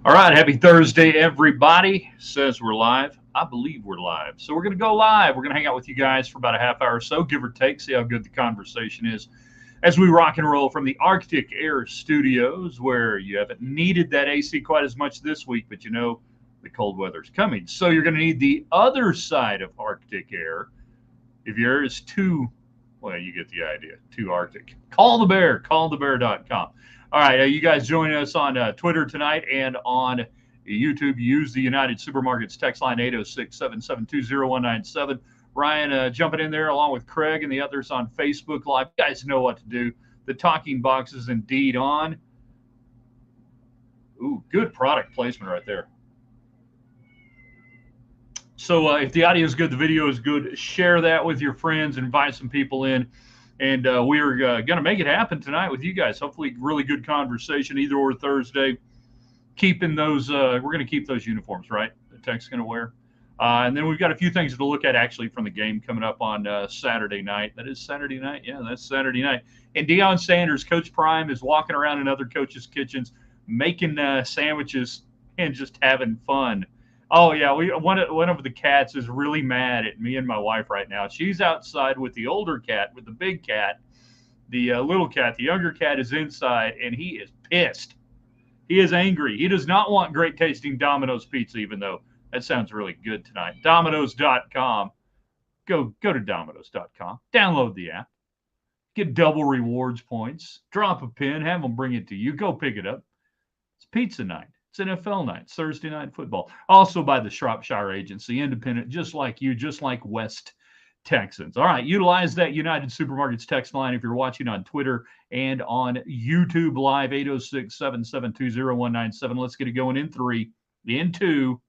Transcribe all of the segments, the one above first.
All right, happy Thursday, everybody. Says we're live. I believe we're live. So we're going to go live. We're going to hang out with you guys for about a half hour or so, give or take, see how good the conversation is as we rock and roll from the Arctic Air Studios, where you haven't needed that AC quite as much this week, but you know the cold weather's coming. So you're going to need the other side of Arctic Air. If yours is too, well, you get the idea, too Arctic. Call the bear, callthebear.com. All right, you guys joining us on Twitter tonight and on YouTube. Use the United Supermarkets text line 806-772-0197. Ryan jumping in there along with Craig and the others on Facebook Live. You guys know what to do. The talking box is indeed on. Ooh, good product placement right there. So if the audio is good, the video is good, share that with your friends, invite some people in. And we're going to make it happen tonight with you guys. Hopefully, really good conversation, either or Thursday. Keeping those, we're going to keep those uniforms, right? The Tech's going to wear. And then we've got a few things to look at actually from the game coming up on Saturday night. That is Saturday night? Yeah, that's Saturday night. And Deion Sanders, Coach Prime, is walking around in other coaches' kitchens making sandwiches and just having fun. Oh yeah, one of the cats is really mad at me and my wife right now. She's outside with the older cat, with the big cat. The little cat, the younger cat, is inside, and he is pissed. He is angry. He does not want great tasting Domino's pizza, even though that sounds really good tonight. Domino's.com. Go to Domino's.com. Download the app. Get double rewards points. Drop a pin. Have them bring it to you. Go pick it up. It's pizza night. It's NFL night. It's Thursday night football. Also by the Shropshire Agency, independent, just like you, just like West Texans. All right, utilize that United Supermarkets text line if you're watching on Twitter and on YouTube Live, 806-772-0197. Let's get it going in 3, in 2.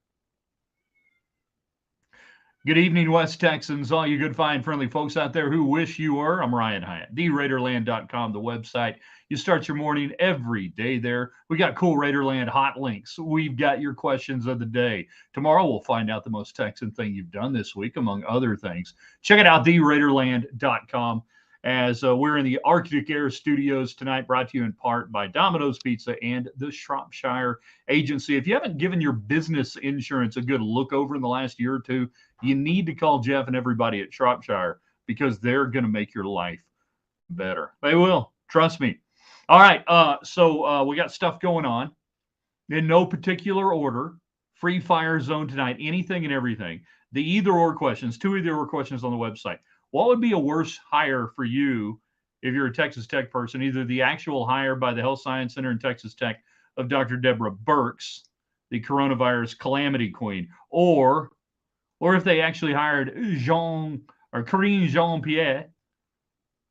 Good evening, West Texans, all you good, fine, friendly folks out there who wish you were. I'm Ryan Hyatt, theraiderland.com, the website. You start your morning every day there. We got cool Raiderland hot links. We've got your questions of the day. Tomorrow we'll find out the most Texan thing you've done this week, among other things. Check it out, theraiderland.com, as we're in the Arctic Air Studios tonight, brought to you in part by Domino's Pizza and the Shropshire Agency. If you haven't given your business insurance a good look over in the last year or two, you need to call Jeff and everybody at Shropshire because they're going to make your life better. They will. Trust me. All right. So we got stuff going on in no particular order. Free fire zone tonight. Anything and everything. The either or questions, 2 either or questions on the website. What would be a worse hire for you if you're a Texas Tech person? Either the actual hire by the Health Science Center in Texas Tech of Dr. Deborah Birx, the coronavirus calamity queen, or if they actually hired Karine Jean-Pierre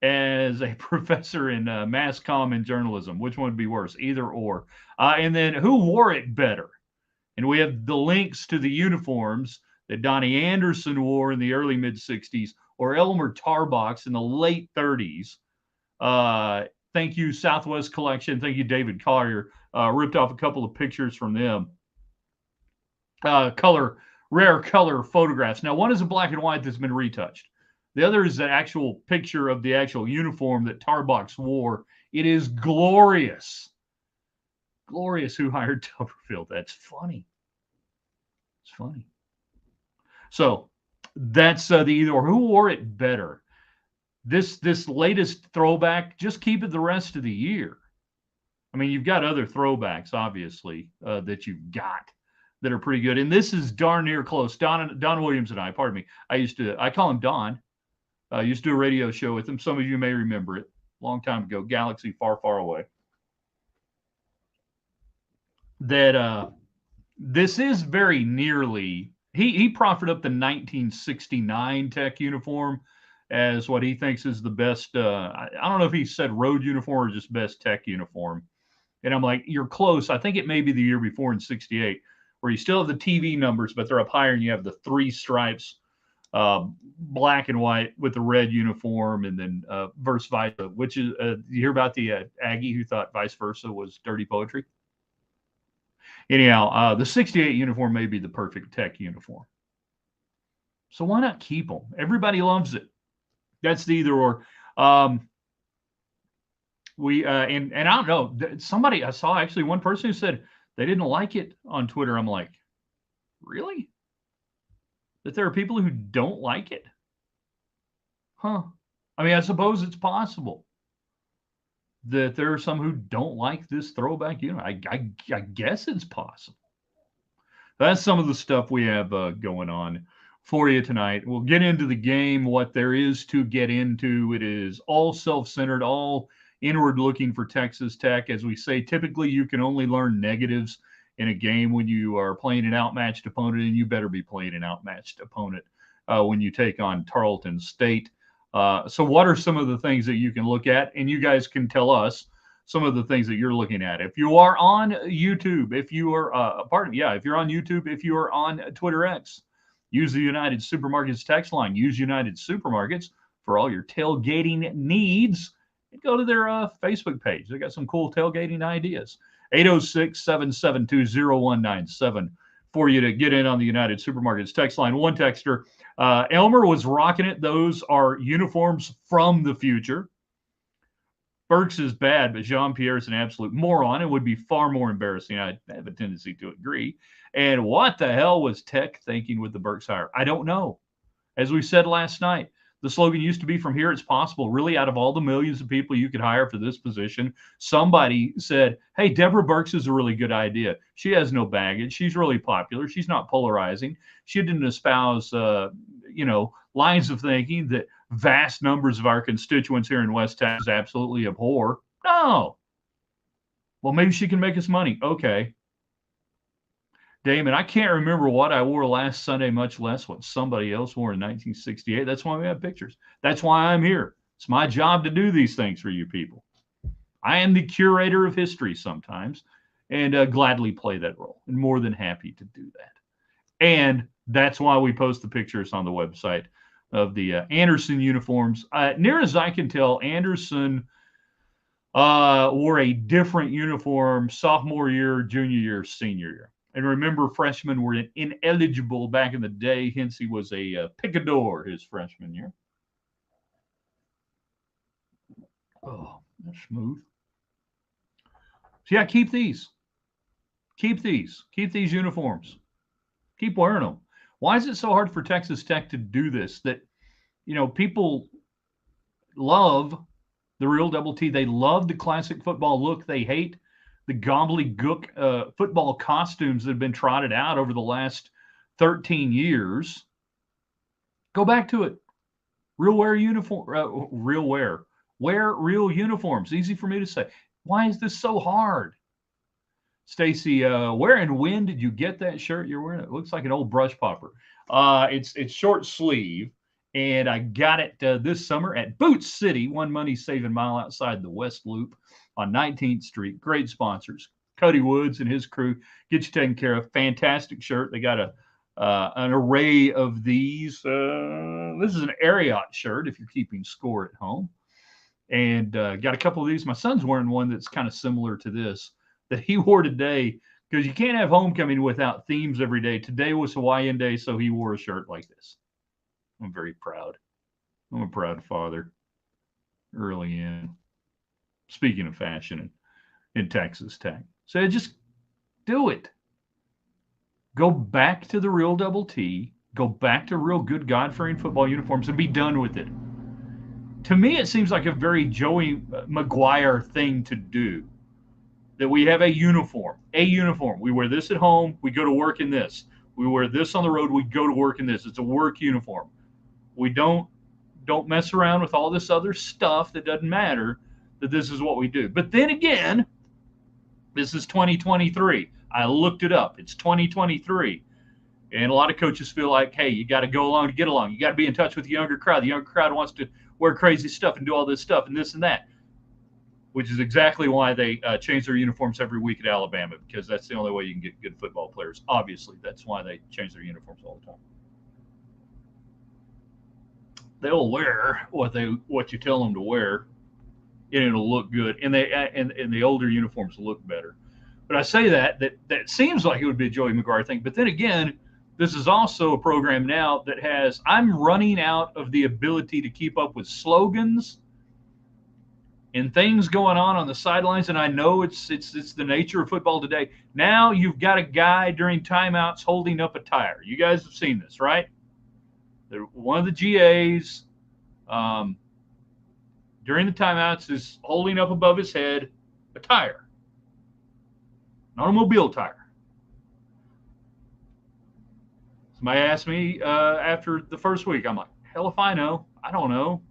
as a professor in mass comm and journalism. Which one would be worse? Either or. And then who wore it better? And we have the links to the uniforms that Donnie Anderson wore in the early mid-'60s or Elmer Tarbox in the late 30s. Thank you, Southwest Collection. Thank you, David Collier. Ripped off a couple of pictures from them. Rare color photographs. Now, one is a black and white that's been retouched. The other is an actual picture of the actual uniform that Tarbox wore. It is glorious. Glorious. Who hired Tuberfield? That's funny. It's funny. So that's the either or. Who wore it better? This latest throwback, just keep it the rest of the year. I mean, you've got other throwbacks, obviously, that you've got that are pretty good. And this is darn near close. Don Williams and I call him Don. I used to do a radio show with him. Some of you may remember it. A long time ago, Galaxy Far, Far Away. That this is very nearly, he proffered up the 1969 Tech uniform as what he thinks is the best. I don't know if he said road uniform or just best Tech uniform. And I'm like, you're close. I think it may be the year before in 68. Where you still have the TV numbers, but they're up higher, and you have the 3 stripes, black and white with the red uniform, and then verse versa, which is, you hear about the Aggie who thought vice versa was dirty poetry? Anyhow, the 68 uniform may be the perfect Tech uniform. So why not keep them? Everybody loves it. That's the either or. And I don't know, somebody, I saw actually one person who said They didn't like it on Twitter. I'm like, really? That there are people who don't like it? Huh. I mean, I suppose it's possible that there are some who don't like this throwback unit. I guess it's possible. That's some of the stuff we have going on for you tonight. We'll get into the game, what there is to get into. It is all self-centered, all inward looking for Texas Tech. As we say, typically you can only learn negatives in a game when you are playing an outmatched opponent, and you better be playing an outmatched opponent when you take on Tarleton State. So what are some of the things that you can look at? And you guys can tell us some of the things that you're looking at. If you are on YouTube, if you are, if you're on YouTube, if you are on Twitter X, use the United Supermarkets text line. Use United Supermarkets for all your tailgating needs. And go to their Facebook page. They got some cool tailgating ideas. 806-772-0197 for you to get in on the United Supermarkets text line. One texter, Elmer was rocking it. Those are uniforms from the future. Burks is bad, but Jean-Pierre is an absolute moron and would be far more embarrassing. I have a tendency to agree. And what the hell was Tech thinking with the Burks hire? I don't know. As we said last night, the slogan used to be "From here, it's possible." Really, out of all the millions of people you could hire for this position, somebody said, hey, Deborah Burks is a really good idea. She has no baggage. She's really popular. She's not polarizing. She didn't espouse, lines of thinking that vast numbers of our constituents here in West Texas absolutely abhor. No. Well, maybe she can make us money. Okay. Damon, I can't remember what I wore last Sunday, much less what somebody else wore in 1968. That's why we have pictures. That's why I'm here. It's my job to do these things for you people. I am the curator of history sometimes, and gladly play that role, and more than happy to do that. And that's why we post the pictures on the website of the Anderson uniforms. Near as I can tell, Anderson wore a different uniform sophomore year, junior year, senior year. And remember, freshmen were ineligible back in the day, hence he was a picador his freshman year. Oh, that's smooth. So yeah, keep these. Keep these. Keep these uniforms. Keep wearing them. Why is it so hard for Texas Tech to do this? That, people love the real double T. They love the classic football look. They hate the gobbledygook football costumes that have been trotted out over the last 13 years. Go back to it. Wear real uniforms. Easy for me to say. Why is this so hard? Stacy, where and when did you get that shirt you're wearing? It looks like an old brush popper. It's short sleeve, and I got it this summer at Boot City, one money-saving mile outside the West Loop on 19th Street. Great sponsors. Cody Woods and his crew get you taken care of. Fantastic shirt. They got an array of these. This is an Ariat shirt if you're keeping score at home. And got a couple of these. My son's wearing one that's kind of similar to this that he wore today, because you can't have homecoming without themes every day. Today was Hawaiian Day, so he wore a shirt like this. I'm very proud. I'm a proud father early in. Speaking of fashion in Texas Tech. So just do it. Go back to the real double T. Go back to real good God-fearing football uniforms and be done with it. To me, it seems like a very Joey Maguire thing to do. That we have a uniform. We wear this at home. We go to work in this. We wear this on the road. We go to work in this. It's a work uniform. We don't mess around with all this other stuff that doesn't matter. That this is what we do. But then again, this is 2023. I looked it up. It's 2023. And a lot of coaches feel like, hey, you got to go along to get along. You got to be in touch with the younger crowd. The younger crowd wants to wear crazy stuff and do all this stuff and this and that, which is exactly why they change their uniforms every week at Alabama, because that's the only way you can get good football players. Obviously, that's why they change their uniforms all the time. They'll wear what you tell them to wear, and it'll look good. And the older uniforms look better. But I say that seems like it would be a Joey McGuire thing. But then again, this is also a program now that has, I'm running out of the ability to keep up with slogans and things going on the sidelines. And I know it's the nature of football today. Now you've got a guy during timeouts holding up a tire. You guys have seen this, right? One of the GAs um, during the timeouts is holding up above his head a tire, an automobile tire. Somebody asked me after the first week. I'm like, hell if I know. I don't know.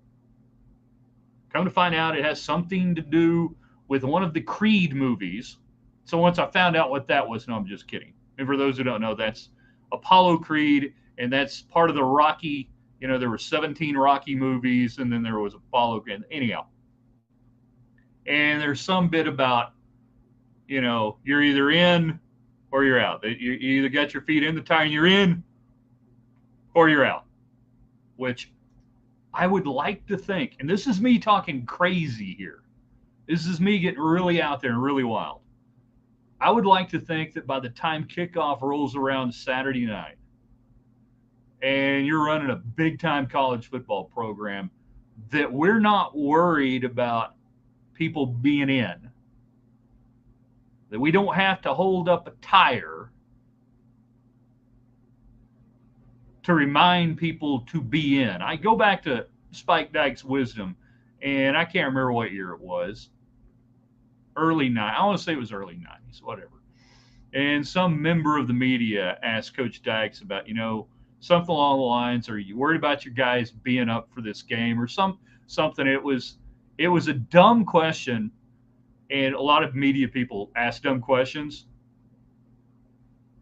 Come to find out, it has something to do with one of the Creed movies. So once I found out what that was, no, I'm just kidding. And for those who don't know, that's Apollo Creed, and that's part of the Rocky. You know, there were 17 Rocky movies, and then there was Apollo Creed. Anyhow, and there's some bit about, you know, you're either in or you're out. You either got your feet in the tire and you're in, or you're out, which I would like to think, and this is me talking crazy here. This is me getting really out there and really wild. I would like to think that by the time kickoff rolls around Saturday night and you're running a big time college football program, that we're not worried about people being in, that we don't have to hold up a tire to remind people to be in. I go back to Spike Dykes' wisdom, and I can't remember what year it was. Early 90s. I want to say it was early 90s, whatever. And some member of the media asked Coach Dykes about, you know, something along the lines, are you worried about your guys being up for this game, or something? It was a dumb question, and a lot of media people ask dumb questions.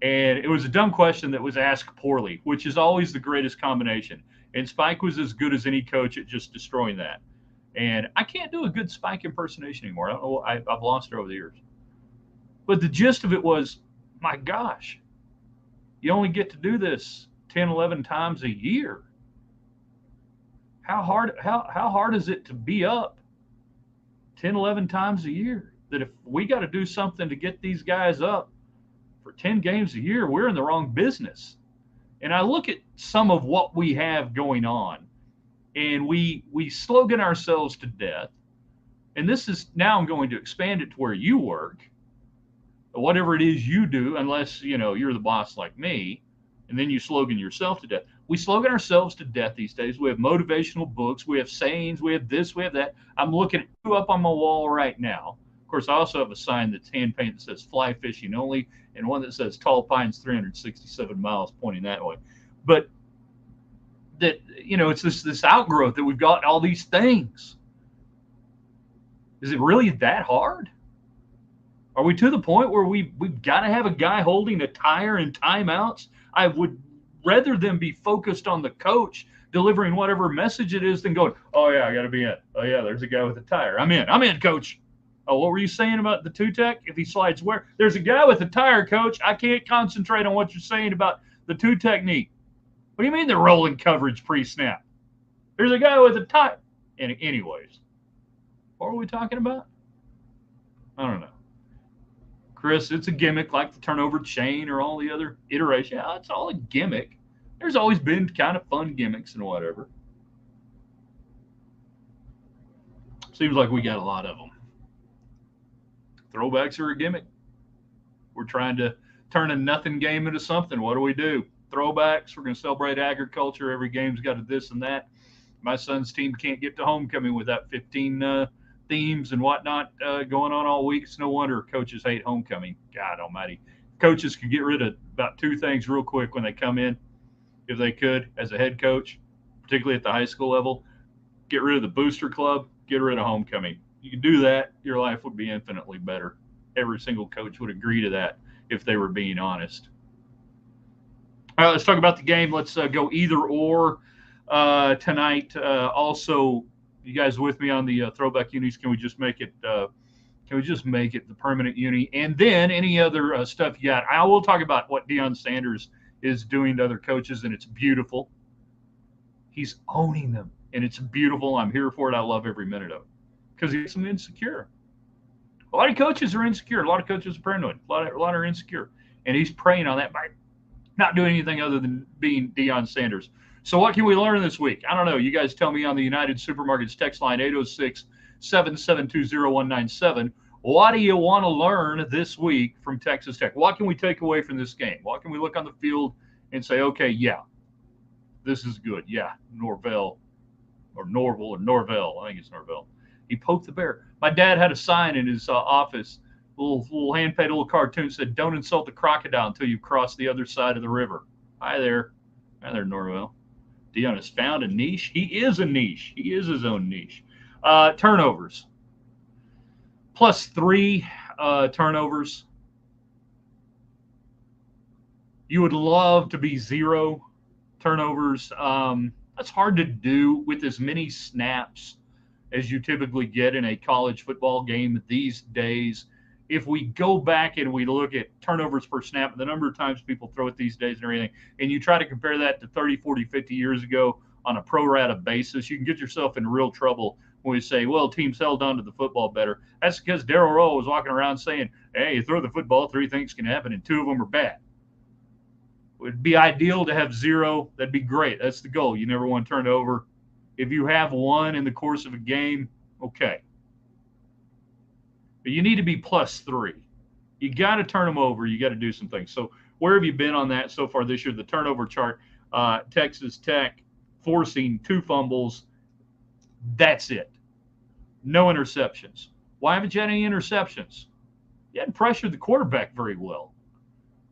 And it was a dumb question that was asked poorly, which is always the greatest combination. And Spike was as good as any coach at just destroying that. And I can't do a good Spike impersonation anymore. I don't know, I've lost it over the years. But the gist of it was, my gosh, you only get to do this 10, 11 times a year. How hard is it to be up 10, 11 times a year? That if we got to do something to get these guys up for 10 games a year, we're in the wrong business. And I look at some of what we have going on, and we slogan ourselves to death. And this is, now I'm going to expand it to where you work, whatever it is you do, unless, you know, you're the boss like me, and then you slogan yourself to death. We slogan ourselves to death these days. We have motivational books, we have sayings, we have this, we have that. I'm looking at two up on my wall right now. Of course, I also have a sign that's hand painted that says fly fishing only, and one that says Tall Pines 367 miles pointing that way. But that, you know, it's this outgrowth that we've got all these things. Is it really that hard? Are we to the point where we've got to have a guy holding a tire in timeouts? I would rather them be focused on the coach delivering whatever message it is than going, oh yeah, I got to be in. Oh yeah, there's a guy with a tire. I'm in, coach. Oh, what were you saying about the two-tech? If he slides where? There's a guy with a tire, coach. I can't concentrate on what you're saying about the two technique. What do you mean the rolling coverage pre-snap? There's a guy with a tire. And anyways, what are we talking about? I don't know. Chris, it's a gimmick like the turnover chain or all the other iterations. Yeah, it's all a gimmick. There's always been kind of fun gimmicks and whatever. Seems like we got a lot of them. Throwbacks are a gimmick. We're trying to turn a nothing game into something. What do? Throwbacks. We're going to celebrate agriculture. Every game's got a this and that. My son's team can't get to homecoming without 15 themes and whatnot going on all week. It's no wonder coaches hate homecoming. God almighty. Coaches could get rid of about two things real quick when they come in, if they could, as a head coach, particularly at the high school level. Get rid of the booster club, get rid of homecoming. You can do that, your life would be infinitely better. Every single coach would agree to that if they were being honest. All right, let's talk about the game. Let's go either or tonight. Also, you guys with me on the Throwback Unis? Can we just make it? Can we just make it the permanent uni? And then any other stuff you got? I will talk about what Deion Sanders is doing to other coaches, and it's beautiful. He's owning them, and it's beautiful. I'm here for it. I love every minute of it because he's some insecure. A lot of coaches are insecure. A lot of coaches are paranoid. A lot are insecure, and he's preying on that by not doing anything other than being Deion Sanders. So what can we learn this week? I don't know. You guys tell me on the United Supermarkets text line, 888-772-0197. What do you want to learn this week from Texas Tech? What can we take away from this game? What can we look on the field and say, okay, yeah, this is good. Yeah, Norvell or Norval or Norvell. I think it's Norvell. He poked the bear. My dad had a sign in his office, little hand-painted little cartoon, said, "Don't insult the crocodile until you cross the other side of the river." Hi there. Hi there, Norvell. Dion has found a niche. He is a niche. He is his own niche. Turnovers. +3 turnovers. You would love to be 0 turnovers. That's hard to do with as many snaps as you typically get in a college football game these days. If we go back and we look at turnovers per snap and the number of times people throw it these days and everything, and you try to compare that to 30, 40, 50 years ago on a pro rata basis, you can get yourself in real trouble when we say, well, teams held on to the football better. That's because Darrell Rowe was walking around saying, hey, you throw the football, 3 things can happen, and 2 of them are bad. It would be ideal to have 0. That'd be great. That's the goal. You never want to turn it over. If you have 1 in the course of a game, okay. But you need to be +3. You got to turn them over. You got to do some things. So where have you been on that so far this year? The turnover chart, Texas Tech forcing 2 fumbles. That's it. No interceptions. Why haven't you had any interceptions? You hadn't pressured the quarterback very well.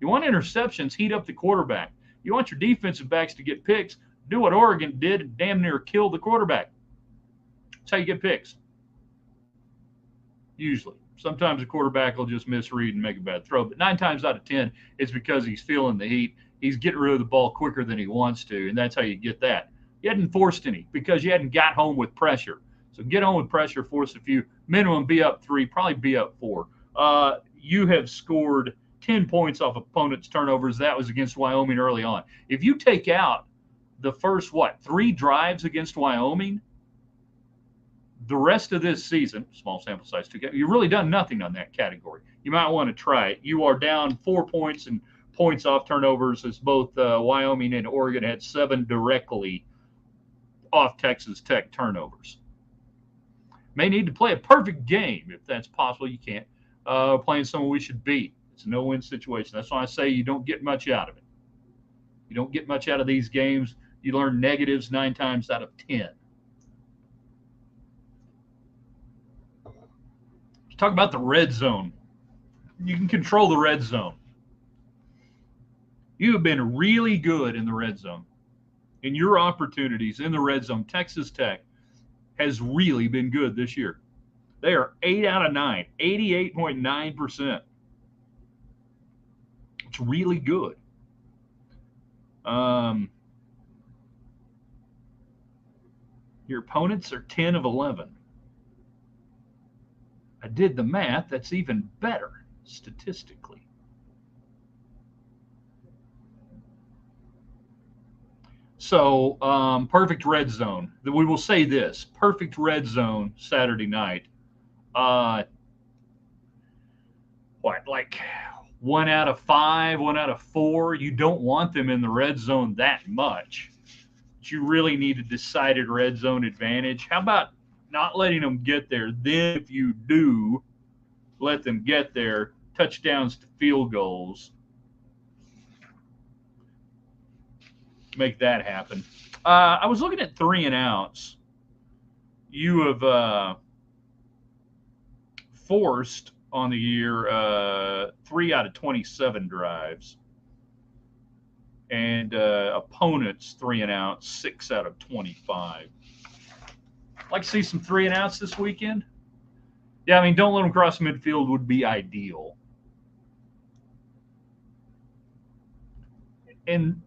You want interceptions, heat up the quarterback. You want your defensive backs to get picks, do what Oregon did and damn near kill the quarterback. That's how you get picks. Usually. Sometimes the quarterback will just misread and make a bad throw, but 9 times out of 10, it's because he's feeling the heat. He's getting rid of the ball quicker than he wants to, and that's how you get that. You hadn't forced any because you hadn't got home with pressure. So get home with pressure, force a few. Minimum be up 3, probably be up 4. You have scored 10 points off opponents' turnovers. That was against Wyoming early on. If you take out the first, 3 drives against Wyoming, the rest of this season, small sample size, you've really done nothing on that category. You might want to try it. You are down 4 points and points off turnovers as both Wyoming and Oregon had 7 directly off Texas Tech turnovers. May need to play a perfect game if that's possible. You can't. Playing someone we should beat. It's a no-win situation. That's why I say you don't get much out of it. You don't get much out of these games. You learn negatives 9 times out of 10. Let's talk about the red zone. You can control the red zone. You have been really good in the red zone. In your opportunities in the red zone, Texas Tech has really been good this year. They are 8 out of 9, 88.9%. It's really good. Your opponents are 10 of 11. I did the math. That's even better statistically. So, perfect red zone. We will say this. Perfect red zone Saturday night. Like 1 out of 5, 1 out of 4. You don't want them in the red zone that much. But you really need a decided red zone advantage. How about not letting them get there? Then if you do let them get there, touchdowns to field goals. Make that happen. I was looking at 3 and outs. You have forced on the year 3 out of 27 drives, and opponents 3 and outs 6 out of 25. Like to see some 3 and outs this weekend. Yeah, I mean, don't let them cross midfield would be ideal. And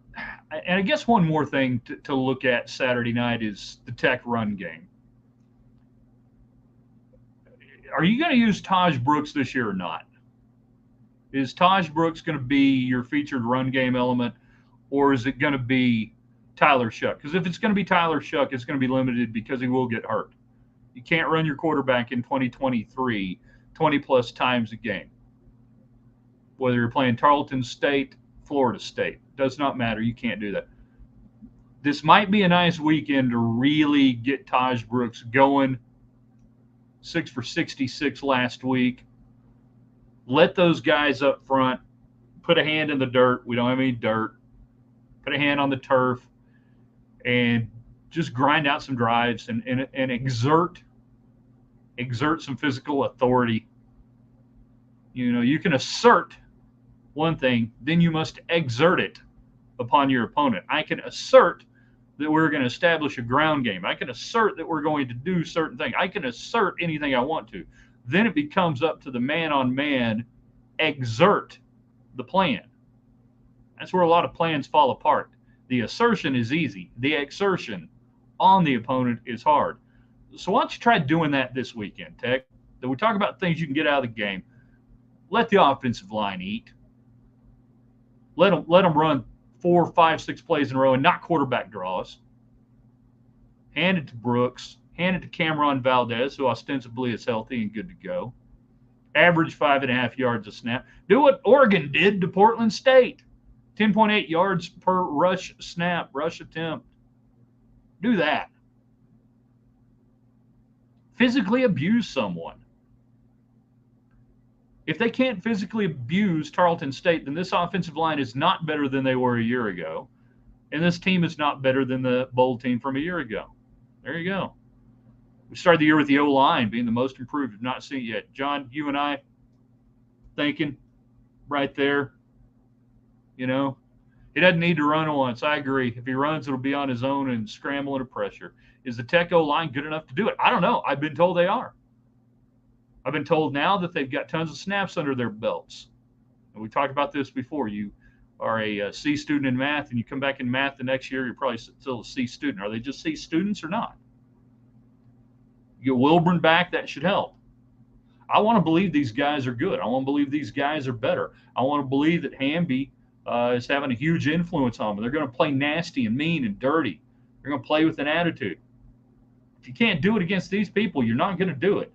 I guess one more thing to look at Saturday night is the Tech run game. Are you going to use Taj Brooks this year or not? Is Taj Brooks going to be your featured run game element, or is it going to be Tyler Shuck? Because if it's going to be Tyler Shuck, it's going to be limited because he will get hurt. You can't run your quarterback in 2023 20-plus times a game. Whether you're playing Tarleton State, Florida State. Does not matter. You can't do that. This might be a nice weekend to really get Taj Brooks going. 6 for 66 last week. Let those guys up front put a hand in the dirt. We don't have any dirt. Put a hand on the turf and just grind out some drives and exert some physical authority. You know, you can assert one thing, then you must exert it upon your opponent. I can assert that we're going to establish a ground game. I can assert that we're going to do certain things. I can assert anything I want to. Then it becomes up to the man-on-man exert the plan. That's where a lot of plans fall apart. The assertion is easy. The exertion on the opponent is hard. So why don't you try doing that this weekend, Tech? That we talk about things you can get out of the game. Let the offensive line eat. Let them run 4, 5, 6 plays in a row and not quarterback draws. Hand it to Brooks. Hand it to Cameron Valdez, who ostensibly is healthy and good to go. Average 5.5 yards a snap. Do what Oregon did to Portland State. 10.8 yards per rush snap, rush attempt. Do that. Physically abuse someone. If they can't physically abuse Tarleton State, then this offensive line is not better than they were a year ago. And this team is not better than the bowl team from a year ago. There you go. We started the year with the O-line being the most improved. I've not seen it yet. John, you and I thinking right there, you know, he doesn't need to run once. I agree. If he runs, it'll be on his own and scramble under pressure. Is the Tech O-line good enough to do it? I don't know. I've been told they are. I've been told now that they've got tons of snaps under their belts. And we talked about this before. You are a C student in math, and you come back in math the next year, you're probably still a C student. Are they just C students or not? You get Wilburn back, that should help. I want to believe these guys are good. I want to believe these guys are better. I want to believe that Hamby is having a huge influence on them. They're going to play nasty and mean and dirty. They're going to play with an attitude. If you can't do it against these people, you're not going to do it.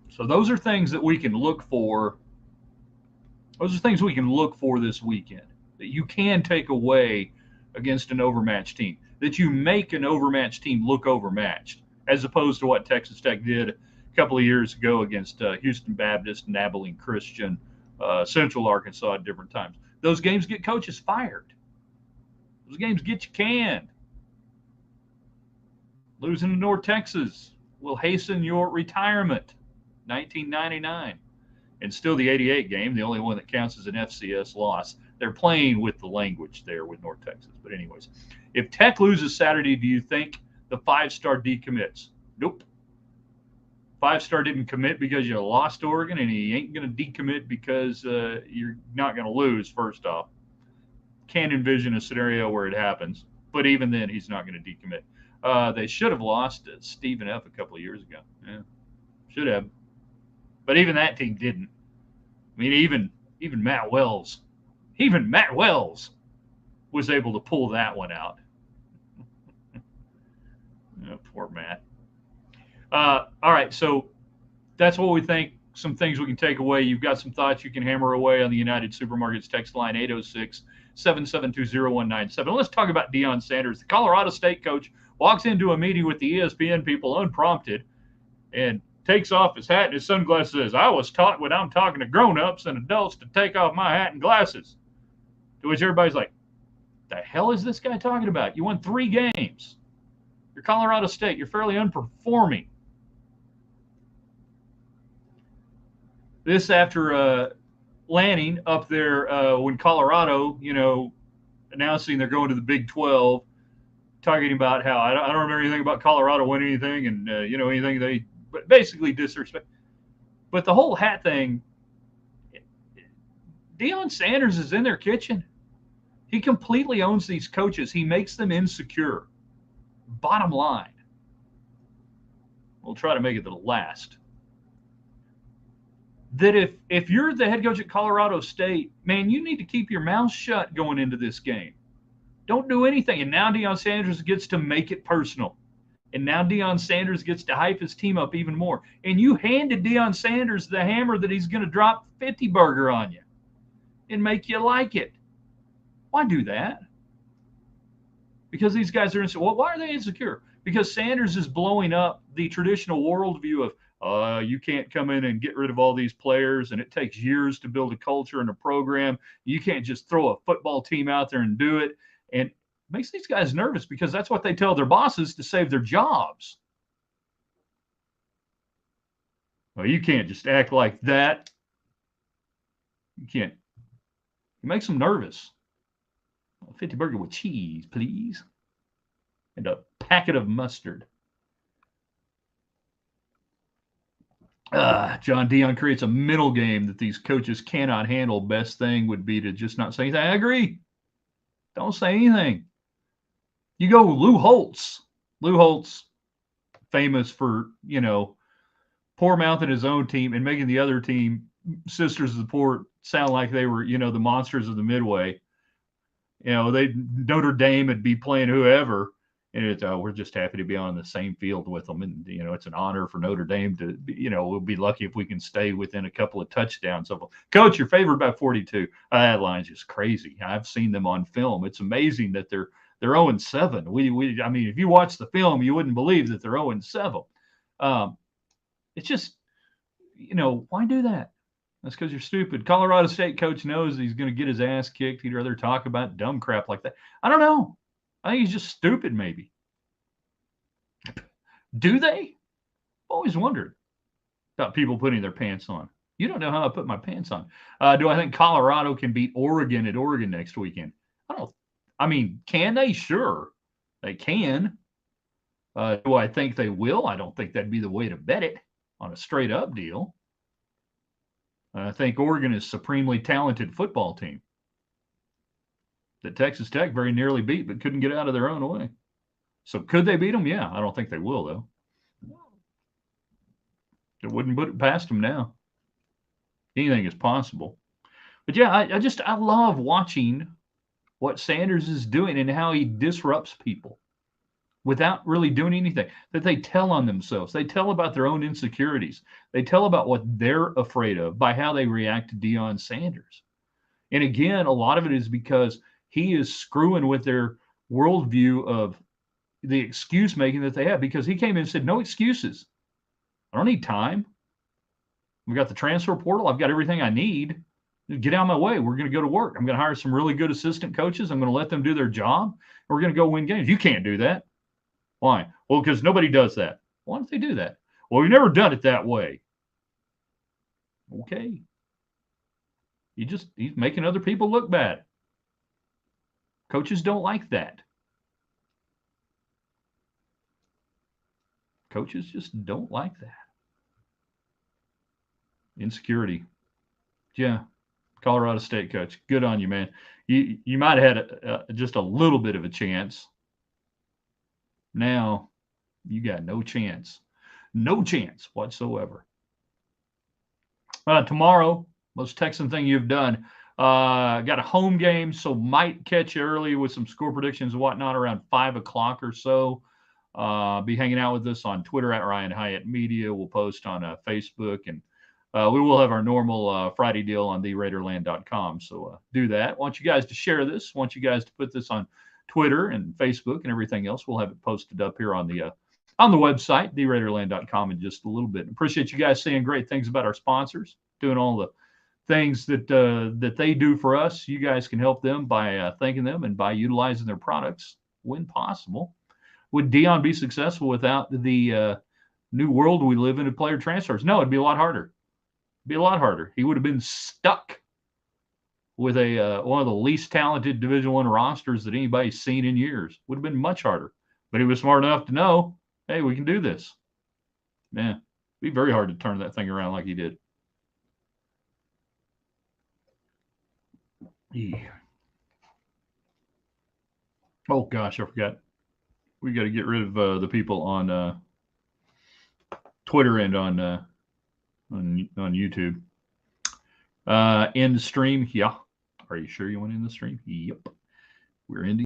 So those are things that we can look for. Those are things we can look for this weekend that you can take away against an overmatched team, that you make an overmatched team look overmatched, as opposed to what Texas Tech did a couple of years ago against Houston Baptist and Abilene Christian, Central Arkansas at different times. Those games get coaches fired. Those games get you canned. Losing to North Texas will hasten your retirement. 1999. And still the 88 game, the only one that counts as an FCS loss. They're playing with the language there with North Texas. But anyways, if Tech loses Saturday, do you think the 5-star decommits? Nope. 5-star didn't commit because you lost Oregon, and he ain't going to decommit because you're not going to lose, first off. Can't envision a scenario where it happens. But even then, he's not going to decommit. They should have lost Stephen F. a couple of years ago. Yeah, should have. But even that team didn't. I mean, even Matt Wells was able to pull that one out. Oh, poor Matt. All right, so that's what we think. Some things we can take away. You've got some thoughts you can hammer away on the United Supermarkets text line 806-772-0197. Let's talk about Deion Sanders. The Colorado State coach walks into a meeting with the ESPN people unprompted and takes off his hat and his sunglasses. Says, I was taught when I'm talking to grown-ups and adults to take off my hat and glasses. To which everybody's like, the hell is this guy talking about? You won 3 games. You're Colorado State. You're fairly unperforming. This after Lanning up there when Colorado, announcing they're going to the Big 12, talking about how I don't remember anything about Colorado winning anything and, anything they – but basically disrespect. But the whole hat thing, Deion Sanders is in their kitchen. He completely owns these coaches. He makes them insecure. Bottom line. We'll try to make it the last. That if you're the head coach at Colorado State, man, you need to keep your mouth shut going into this game. Don't do anything. And now Deion Sanders gets to make it personal. And now Deion Sanders gets to hype his team up even more. And you handed Deion Sanders the hammer that he's going to drop 50 burger on you and make you like it. Why do that? Because these guys are insecure. Well, why are they insecure? Because Sanders is blowing up the traditional worldview of you can't come in and get rid of all these players, and it takes years to build a culture and a program. You can't just throw a football team out there and do it. And it makes these guys nervous because that's what they tell their bosses to save their jobs. Well, you can't just act like that. You can't. It makes them nervous. 50 burger with cheese, please. And a packet of mustard. John Dion creates a mental game that these coaches cannot handle. Best thing would be to just not say anything. I agree. Don't say anything. You go Lou Holtz. Lou Holtz, famous for, poor mouthing his own team and making the other team, Sisters of the Poor, sound like they were, the monsters of the Midway. Notre Dame would be playing whoever, and it's we're just happy to be on the same field with them, and it's an honor for Notre Dame to, we'll be lucky if we can stay within a couple of touchdowns of them. Coach, you're favored by 42. That line's just crazy. I've seen them on film. It's amazing that they're 0-7. I mean, if you watch the film, you wouldn't believe that they're 0-7. It's just, why do that? That's because you're stupid. Colorado State coach knows he's going to get his ass kicked. He'd rather talk about dumb crap like that. I don't know. I think he's just stupid, maybe. Do they? Always wondered about people putting their pants on. You don't know how I put my pants on. Do I think Colorado can beat Oregon at Oregon next weekend? Can they? Sure, they can. Do I think they will? I don't think that'd be the way to bet it on a straight up deal. I think Oregon is a supremely talented football team that Texas Tech very nearly beat, but couldn't get out of their own way. So could they beat them? Yeah, I don't think they will, though. It wouldn't put it past them now. Anything is possible. But yeah, I love watching what Sanders is doing and how he disrupts people without really doing anything, that they tell on themselves. They tell about their own insecurities. They tell about what they're afraid of by how they react to Deion Sanders. And again, a lot of it is because he is screwing with their worldview of the excuse making that they have, because he came in and said, no excuses. I don't need time. We got the transfer portal. I've got everything I need. Get out of my way. We're going to go to work. I'm going to hire some really good assistant coaches. I'm going to let them do their job. And we're going to go win games. You can't do that. Why? Well, because nobody does that. Why don't they do that? Well, we've never done it that way. Okay. He's making other people look bad. Coaches don't like that. Coaches just don't like that. Insecurity. Yeah. Colorado State coach. Good on you, man. You might have had just a little bit of a chance. Now you got no chance. No chance whatsoever. Tomorrow, most Texan thing you've done. Got a home game, so might catch you early with some score predictions and whatnot around 5 o'clock or so. Be hanging out with us on Twitter at Ryan Hyatt Media. We'll post on Facebook, and we will have our normal Friday deal on theraiderland.com. So do that. Want you guys to share this. Want you guys to put this on Twitter and Facebook and everything else. We'll have it posted up here on the website, theraiderland.com, in just a little bit. Appreciate you guys saying great things about our sponsors, doing all the things that they do for us. You guys can help them by thanking them and by utilizing their products when possible. Would Deion be successful without the new world we live in of player transfers? No, it'd be a lot harder. It'd be a lot harder. He would have been stuck with one of the least talented Division I rosters that anybody's seen in years. Would have been much harder. But he was smart enough to know, hey, we can do this. Man, it'd be very hard to turn that thing around like he did. Yeah. Oh, gosh, I forgot. We got to get rid of the people on Twitter and on YouTube. End the stream. Yeah. Are you sure you want to end the stream? Yep. We're ending.